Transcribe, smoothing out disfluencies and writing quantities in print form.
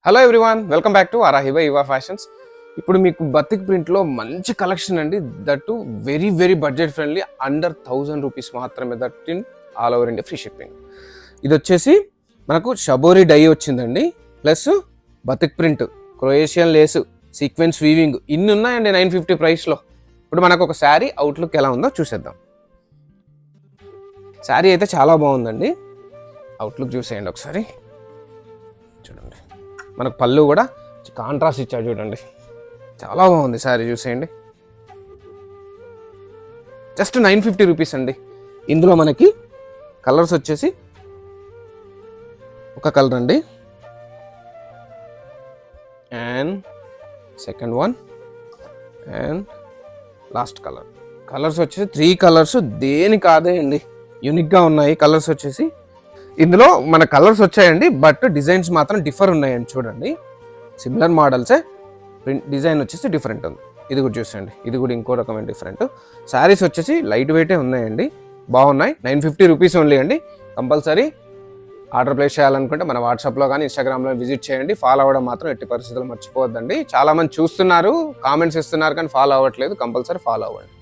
Hello everyone, welcome back to Arahiba Eva fashions. ఇప్పుడు మీకు batik ప్రింట్లో మంచి కలెక్షన్ అండి. That very very budget friendly, under 1000 rupees మాత్రమే. That in all over India free shipping. ఇది వచ్చేసి మనకు షబోరి డై వచ్చిందండి, plus batik print, Croatian lace, sequence weaving, ఇన్ని ఉన్నాయండి 950 ప్రైస్లో. ఇప్పుడు మనకు ఒక శారీ అవుట్లుక్ ఎలా ఉందో చూసేద్దాం. శారీ అయితే చాలా బాగుందండి. అవుట్లుక్ చూసేయండి ఒకసారి. చూడండి, మనకు పళ్ళు కూడా కాంట్రాస్ట్ ఇచ్చాడు చూడండి, చాలా బాగుంది శారీ. చూసేయండి, జస్ట్ 950 రూపీస్ అండి. ఇందులో మనకి కలర్స్ వచ్చేసి ఒక కలర్ అండి, and second one, and last colour. Colours వచ్చేసి 3 కలర్స్, దేని కాదే అండి, యూనిక్గా ఉన్నాయి కలర్స్ వచ్చేసి. ఇందులో మన కలర్స్ వచ్చాయండి, బట్ డిజైన్స్ మాత్రం డిఫర్ ఉన్నాయండి. చూడండి, సిమిలర్ మోడల్సే, ప్రింట్ డిజైన్ వచ్చేసి డిఫరెంట్ ఉంది. ఇది కూడా చూసేయండి, ఇది కూడా ఇంకో రకమైన డిఫరెంట్. శారీస్ వచ్చేసి లైట్ వెయిటే ఉన్నాయండి, బాగున్నాయి. 950 రూపీస్ ఓన్లీ అండి. కంపల్సరీ ఆర్డర్ ప్లేస్ చేయాలనుకుంటే మన వాట్సాప్లో కానీ ఇన్స్టాగ్రామ్లో విజిట్ చేయండి. ఫాలో అవ్వడం మాత్రం ఎట్టి పరిస్థితులు మర్చిపోవద్దండి. చాలామంది చూస్తున్నారు, కామెంట్స్ ఇస్తున్నారు, కానీ ఫాలో అవ్వట్లేదు. కంపల్సరీ ఫాలో అవ్వండి.